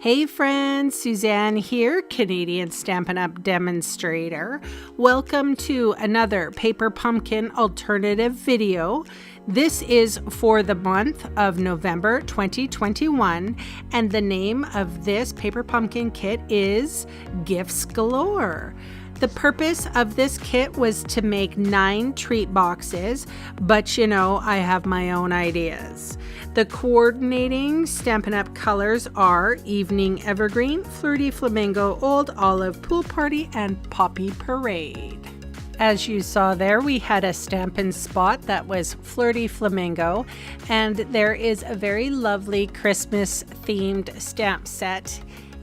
Hey friends, Susanne here, Canadian Stampin' Up! Demonstrator. Welcome to another Paper Pumpkin alternative video. This is for the month of November 2021, and the name of this Paper Pumpkin kit is Gifts Galore. The purpose of this kit was to make 9 treat boxes, but you know, I have my own ideas. The coordinating Stampin' Up! Colors are Evening Evergreen, Flirty Flamingo, Old Olive, Pool Party, and Poppy Parade. As you saw there, we had a Stampin' Spot that was Flirty Flamingo, and there is a very lovely Christmas-themed stamp set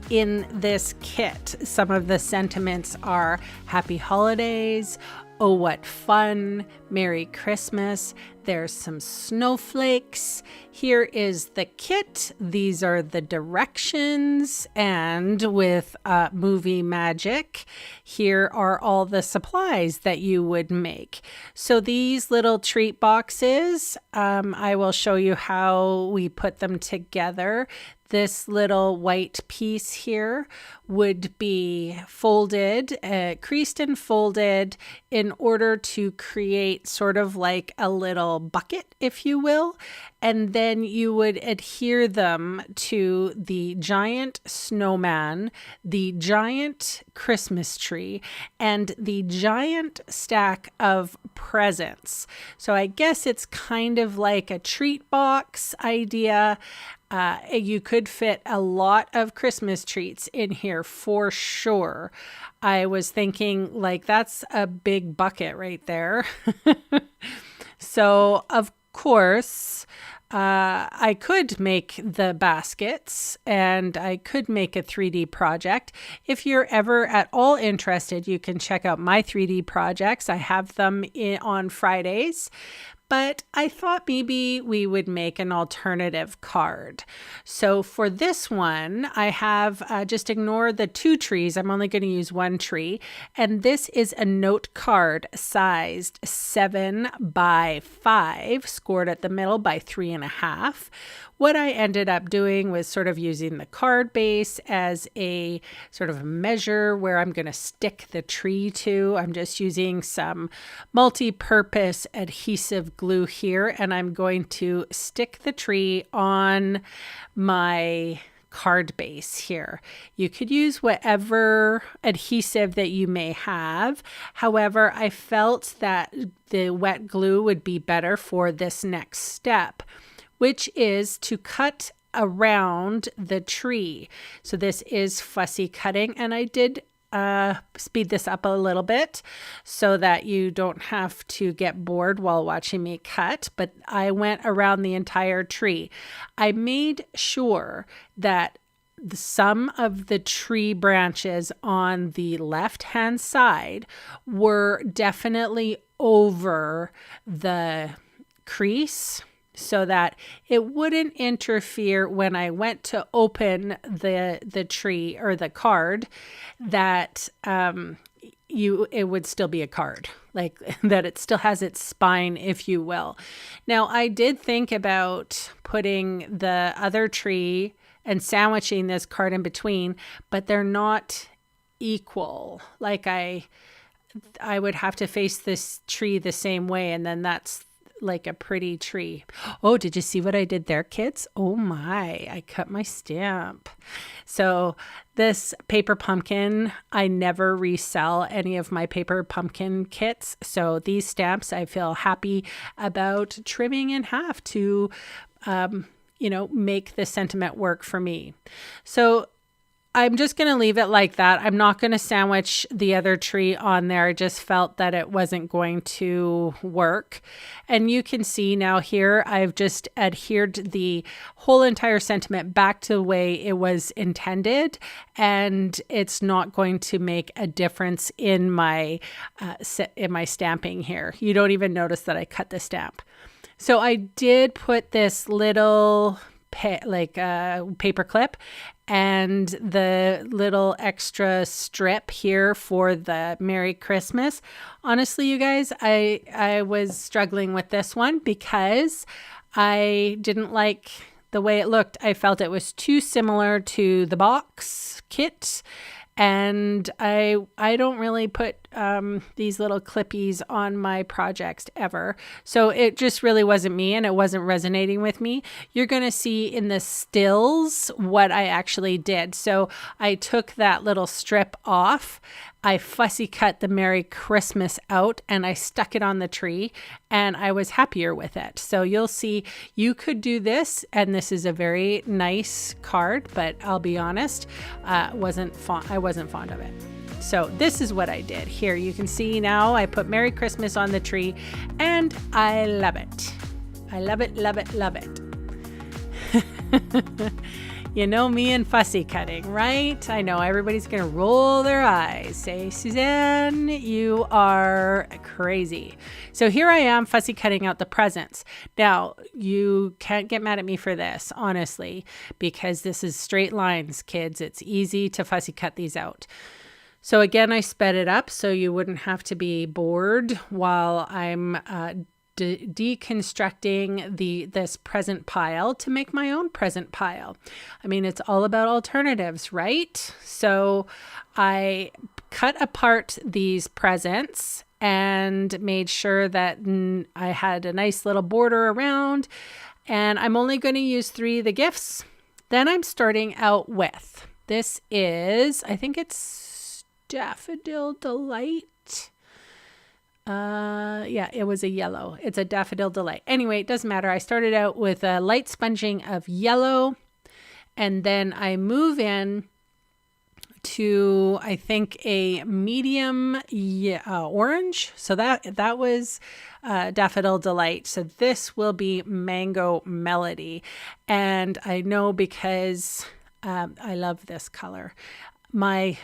in this kit. Some of the sentiments are Happy Holidays, Oh What Fun, Merry Christmas. There's some snowflakes. Here is the kit. These are the directions, and with movie magic, here are all the supplies that you would make. So these little treat boxes, I will show you how we put them together. This little white piece here would be folded, creased and folded in order to create sort of like a little bucket, if you will. And then you would adhere them to the giant snowman, the giant Christmas tree, and the giant stack of presents. So I guess it's kind of like a treat box idea. You could fit a lot of Christmas treats in here for sure. I was thinking like that's a big bucket right there. So of course, I could make the baskets and I could make a 3D project. If you're ever at all interested, you can check out my 3D projects. I have them on Fridays. But I thought maybe we would make an alternative card. So for this one, I have, just ignore the 2 trees. I'm only going to use 1 tree. And this is a note card sized 7 by 5, scored at the middle by 3.5. What I ended up doing was sort of using the card base as a sort of measure where I'm going to stick the tree to. I'm just using some multi-purpose adhesive glue here, and I'm going to stick the tree on my card base here. You could use whatever adhesive that you may have. However, I felt that the wet glue would be better for this next step, which is to cut around the tree. So this is fussy cutting, and I did speed this up a little bit so that you don't have to get bored while watching me cut, but I went around the entire tree. I made sure that some of the tree branches on the left-hand side were definitely over the crease, so that it wouldn't interfere when I went to open the tree or the card, that it would still be a card, like that it still has its spine, if you will. Now, I did think about putting the other tree and sandwiching this card in between, but they're not equal. Like I would have to face this tree the same way, and then that's like a pretty tree. Oh, did you see what I did there, kids? Oh my, I cut my stamp. So this paper pumpkin, I never resell any of my paper pumpkin kits. So these stamps, I feel happy about trimming in half to, make the sentiment work for me. So I'm just going to leave it like that. I'm not going to sandwich the other tree on there. I just felt that it wasn't going to work. And you can see now here, I've just adhered the whole entire sentiment back to the way it was intended. And it's not going to make a difference in my stamping here. You don't even notice that I cut the stamp. So I did put this little paper clip and the little extra strip here for the Merry Christmas. Honestly, you guys, I was struggling with this one because I didn't like the way it looked, I felt it was too similar to the box kit. And I don't really put these little clippies on my projects ever. So it just really wasn't me, and it wasn't resonating with me. You're going to see in the stills what I actually did. So I took that little strip off. I fussy cut the Merry Christmas out and I stuck it on the tree, and I was happier with it. So you'll see you could do this, and this is a very nice card, but I'll be honest, I wasn't fond of it. So this is what I did. Here you can see now I put Merry Christmas on the tree, and I love it. I love it, love it, love it. You know me and fussy cutting, right? I know everybody's going to roll their eyes, say, Susanne, you are crazy. So here I am fussy cutting out the presents. Now, you can't get mad at me for this, honestly, because this is straight lines, kids. It's easy to fussy cut these out. So again, I sped it up so you wouldn't have to be bored while I'm deconstructing this present pile to make my own present pile. I mean, it's all about alternatives, right? So I cut apart these presents and made sure that I had a nice little border around, and I'm only going to use 3 of the gifts. Then I'm starting out with, this is, I think it's Daffodil Delight. Yeah, it was a yellow. It's a Daffodil Delight. Anyway, it doesn't matter. I started out with a light sponging of yellow, and then I move in to, I think, a medium orange. So that was Daffodil Delight. So this will be Mango Melody. And I know because I love this color. My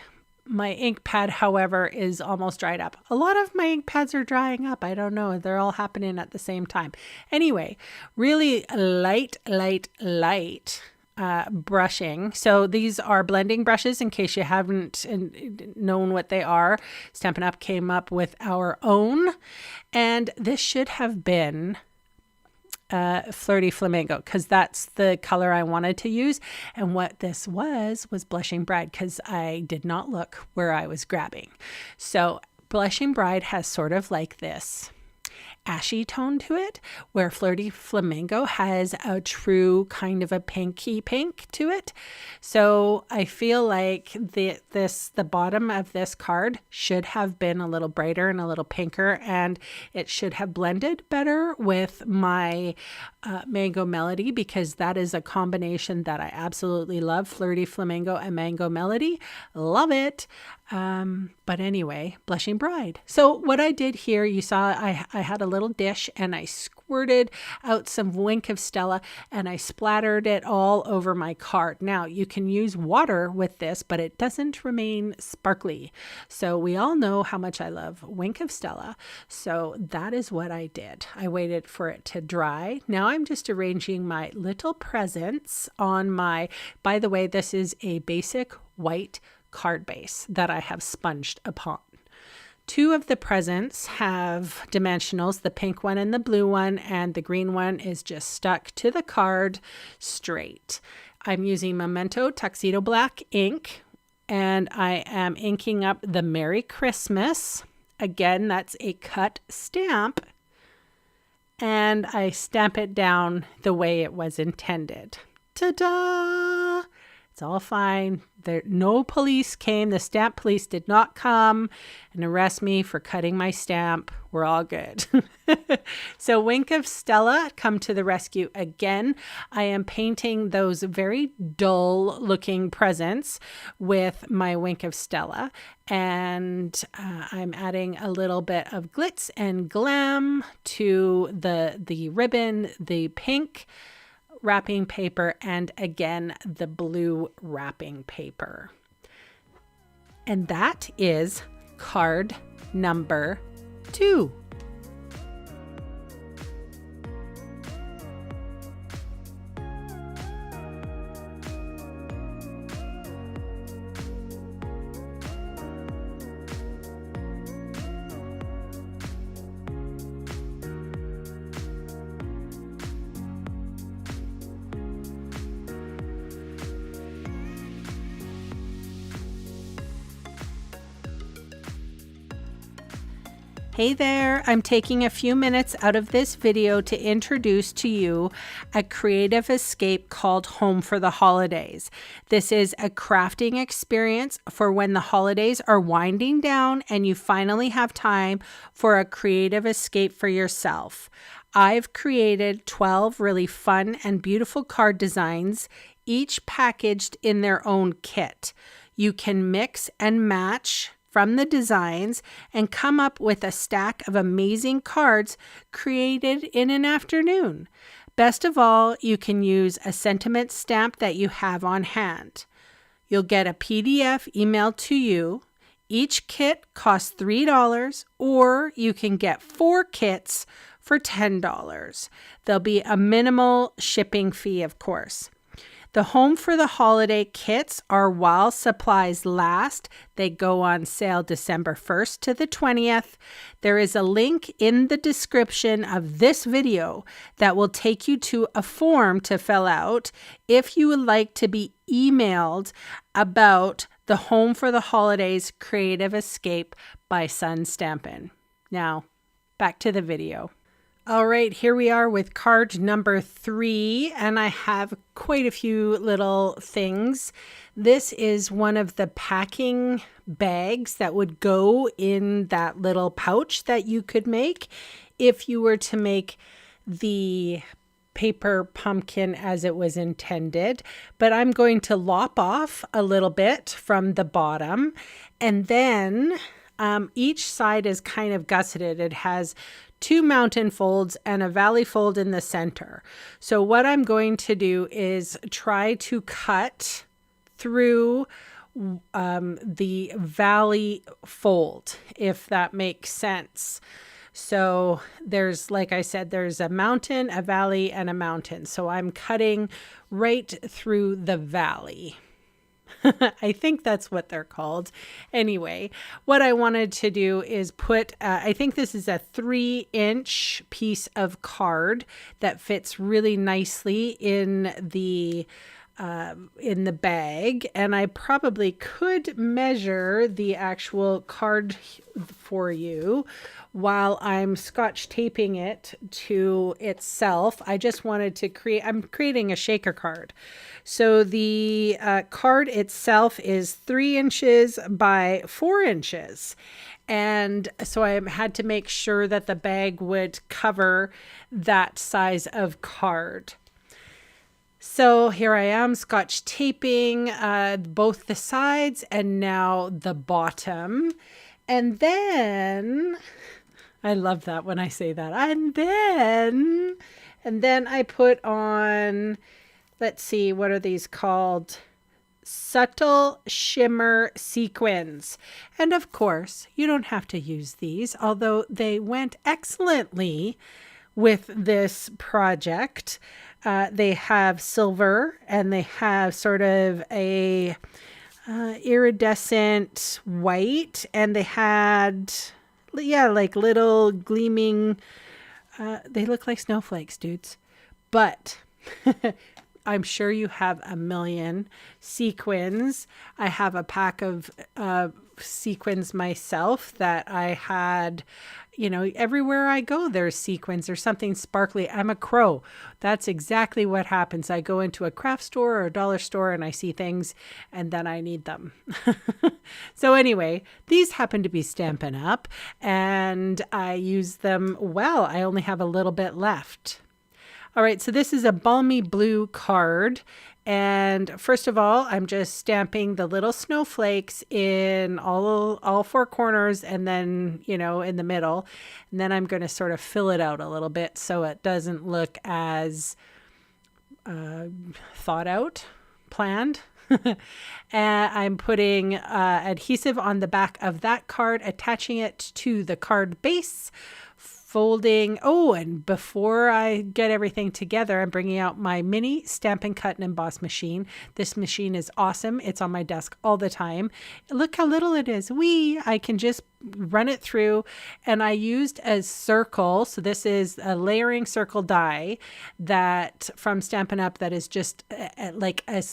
ink pad, however, is almost dried up. A lot of my ink pads are drying up. I don't know. They're all happening at the same time. Anyway, really light brushing. So these are blending brushes in case you haven't known what they are. Stampin' Up came up with our own. And this should have been Flirty Flamingo, because that's the color I wanted to use. And what this was Blushing Bride, because I did not look where I was grabbing. So Blushing Bride has sort of like this ashy tone to it, where Flirty Flamingo has a true kind of a pinky pink to it. So I feel like the bottom of this card should have been a little brighter and a little pinker, and it should have blended better with my Mango Melody, because that is a combination that I absolutely love. Flirty Flamingo and Mango Melody. Love it. But anyway, Blushing Bride. So what I did here, you saw I had a little dish and I squirted out some Wink of Stella and I splattered it all over my card. Now you can use water with this, but it doesn't remain sparkly. So we all know how much I love Wink of Stella. So that is what I did. I waited for it to dry. Now I'm just arranging my little presents on my, by the way, this is a basic white card base that I have sponged upon. 2 of the presents have dimensionals, the pink one and the blue one, and the green one is just stuck to the card straight. I'm using Memento Tuxedo Black ink, and I am inking up the Merry Christmas. Again, that's a cut stamp, and I stamp it down the way it was intended. Ta-da! It's all fine. No police came. The stamp police did not come and arrest me for cutting my stamp. We're all good. So Wink of Stella come to the rescue again. I am painting those very dull looking presents with my Wink of Stella, and I'm adding a little bit of glitz and glam to the ribbon, the pink wrapping paper, and again the blue wrapping paper. And that is card number 2. Hey there, I'm taking a few minutes out of this video to introduce to you a creative escape called Home for the Holidays. This is a crafting experience for when the holidays are winding down and you finally have time for a creative escape for yourself. I've created 12 really fun and beautiful card designs, each packaged in their own kit. You can mix and match from the designs and come up with a stack of amazing cards created in an afternoon. Best of all, you can use a sentiment stamp that you have on hand. You'll get a PDF emailed to you. Each kit costs $3, or you can get 4 kits for $10. There'll be a minimal shipping fee, of course. The Home for the Holiday kits are while supplies last. They go on sale December 1st to the 20th. There is a link in the description of this video that will take you to a form to fill out if you would like to be emailed about the Home for the Holidays Creative Escape by SuNN Stampin'. Now, back to the video. All right, here we are with card number 3, and I have quite a few little things. This is one of the packing bags that would go in that little pouch that you could make if you were to make the paper pumpkin as it was intended. But I'm going to lop off a little bit from the bottom, and then each side is kind of gusseted. It has 2 mountain folds and a valley fold in the center. So what I'm going to do is try to cut through the valley fold, if that makes sense. So there's, like I said, there's a mountain, a valley, and a mountain. So I'm cutting right through the valley. I think that's what they're called. Anyway, what I wanted to do is put, I think this is a 3-inch piece of card that fits really nicely in the bag, and I probably could measure the actual card for you while I'm scotch taping it to itself. I just wanted to I'm creating a shaker card. So the card itself is 3 inches by 4 inches. And so I had to make sure that the bag would cover that size of card. So here I am scotch taping both the sides and now the bottom. And then, I love that when I say that. And then I put on, let's see, what are these called? Subtle shimmer sequins. And of course, you don't have to use these, although they went excellently with this project. They have silver, and they have sort of a iridescent white, and they had, like little gleaming, they look like snowflakes, dudes. But I'm sure you have a million sequins. I have a pack of sequins myself that I had, everywhere I go, there's sequins or something sparkly. I'm a crow. That's exactly what happens. I go into a craft store or a dollar store and I see things and then I need them. So anyway, these happen to be Stampin' Up and I use them well. I only have a little bit left. All right, so this is a balmy blue card. And first of all, I'm just stamping the little snowflakes in all 4 corners and then, in the middle. And then I'm going to sort of fill it out a little bit so it doesn't look as thought out, planned. And I'm putting adhesive on the back of that card, attaching it to the card base, folding. Oh, and before I get everything together, I'm bringing out my mini Stampin' Cut and Emboss machine. This machine is awesome. It's on my desk all the time. Look how little it is. I can just run it through, and I used a circle. So this is a layering circle die that from Stampin' Up that is just like a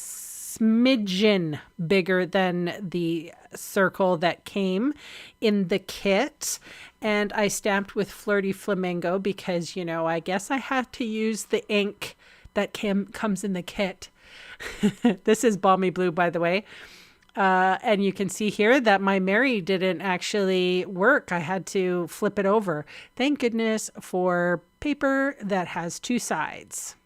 smidgen bigger than the circle that came in the kit. And I stamped with Flirty Flamingo because, you know, I guess I had to use the ink that comes in the kit. This is Balmy Blue, by the way. And you can see here that my Mary didn't actually work. I had to flip it over. Thank goodness for paper that has two sides.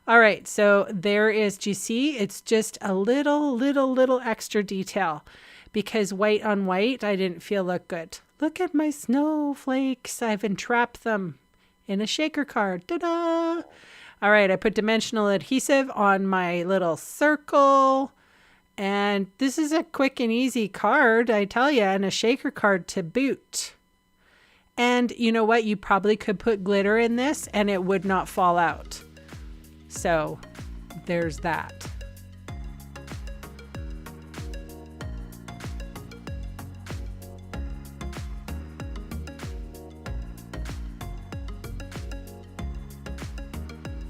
All right, so there is, do you see? It's just a little extra detail because white on white, I didn't feel look good. Look at my snowflakes. I've entrapped them in a shaker card. Ta-da! All right, I put dimensional adhesive on my little circle. And this is a quick and easy card, I tell you, and a shaker card to boot. And you know what? You probably could put glitter in this and it would not fall out. So there's that.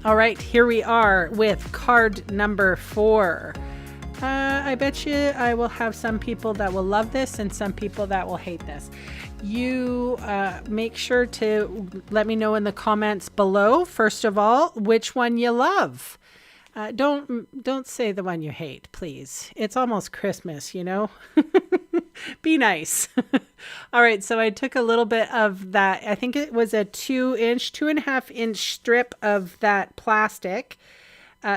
All right, here we are with card number 4. I bet you I will have some people that will love this and some people that will hate this. You make sure to let me know in the comments below, first of all, which one you love. Don't say the one you hate, please. It's almost Christmas, you know. Be nice. All right, so I took a little bit of that. I think it was a 2.5 inch strip of that plastic.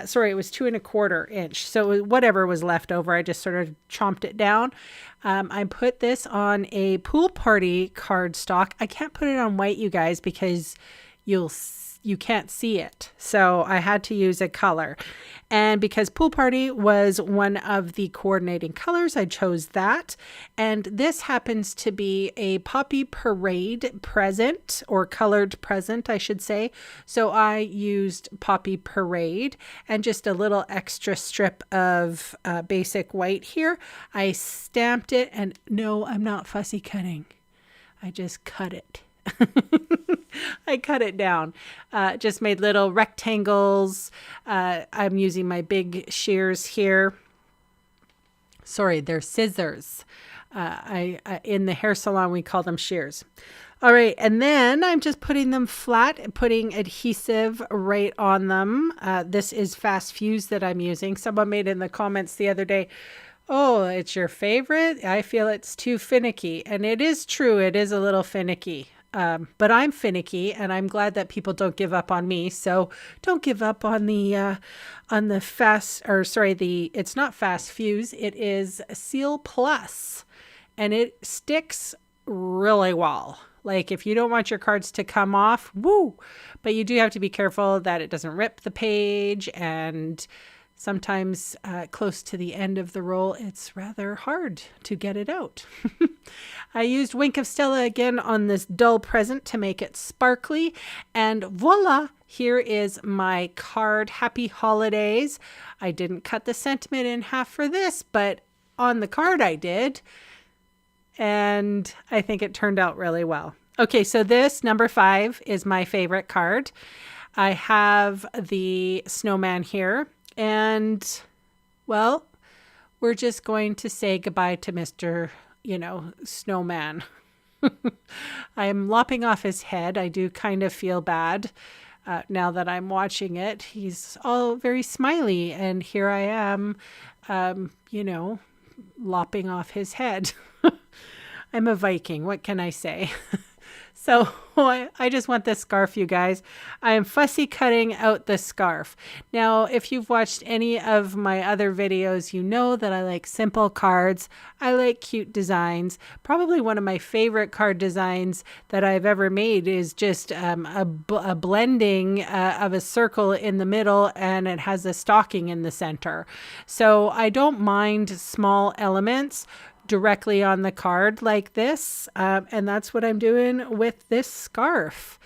Sorry, it was 2.25 inch. So whatever was left over, I just sort of chomped it down. I put this on a pool party cardstock. I can't put it on white, you guys, because you can't see it. So I had to use a color. And because pool party was one of the coordinating colors, I chose that. And this happens to be a poppy parade present, or colored present, I should say. So I used poppy parade and just a little extra strip of basic white here. I stamped it, and no, I'm not fussy cutting. I just cut it. I cut it down, just made little rectangles. I'm using my big shears here. Sorry, they're scissors. In the hair salon, we call them shears. All right, and then I'm just putting them flat and putting adhesive right on them. This is Fast Fuse that I'm using. Someone made in the comments the other day, oh, it's your favorite? I feel it's too finicky. And it is true, it is a little finicky. But I'm finicky, and I'm glad that people don't give up on me. So don't give up on the it's not Fast Fuse. It is Seal Plus, and it sticks really well. Like if you don't want your cards to come off, woo! But you do have to be careful that it doesn't rip the page, and sometimes close to the end of the roll, it's rather hard to get it out. I used Wink of Stella again on this dull present to make it sparkly. And voila, here is my card. Happy Holidays. I didn't cut the sentiment in half for this, but on the card I did. And I think it turned out really well. Okay, so this number 5 is my favorite card. I have the snowman here. And, well, we're just going to say goodbye to Mr. Snowman. I'm lopping off his head. I do kind of feel bad now that I'm watching it. He's all very smiley, and here I am, lopping off his head. I'm a Viking. What can I say? So I just want this scarf, you guys. I am fussy cutting out the scarf. Now, if you've watched any of my other videos, you know that I like simple cards. I like cute designs. Probably one of my favorite card designs that I've ever made is just a blending of a circle in the middle, and it has a stocking in the center. So I don't mind small elements directly on the card like this, and that's what I'm doing with this scarf.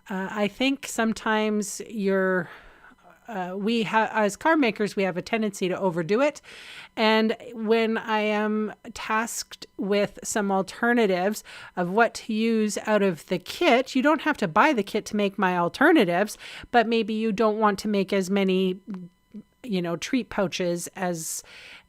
I think sometimes as card makers, we have a tendency to overdo it, and when I am tasked with some alternatives of what to use out of the kit, you don't have to buy the kit to make my alternatives, but maybe you don't want to make as many treat pouches as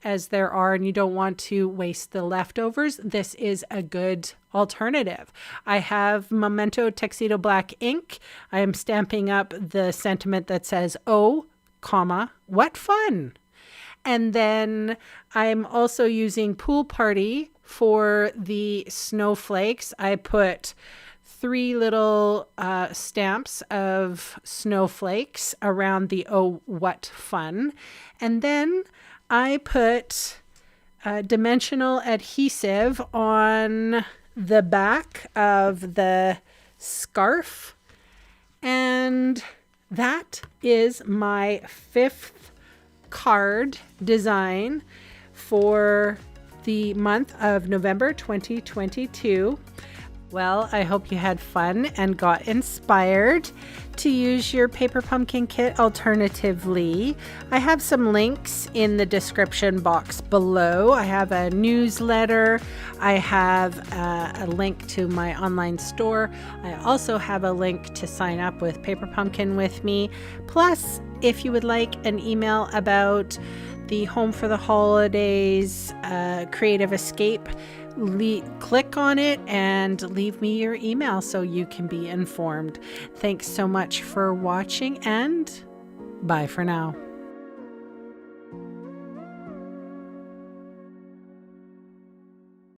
as there are and you don't want to waste the leftovers, this is a good alternative. I have Memento Tuxedo Black ink. I am stamping up the sentiment that says, "Oh, comma, what fun." And then I'm also using Pool Party for the snowflakes. I put 3 little stamps of snowflakes around the "Oh, what fun." And then I put dimensional adhesive on the back of the scarf. And that is my 5th card design for the month of November 2022. Well, I hope you had fun and got inspired to use your paper pumpkin kit alternatively. I have some links in the description box below. I have a newsletter. I have a link to my online store. I also have a link to sign up with Paper Pumpkin with me. Plus, if you would like an email about the Home for the Holidays Creative Escape, click on it and leave me your email so you can be informed. Thanks so much for watching, and bye for now.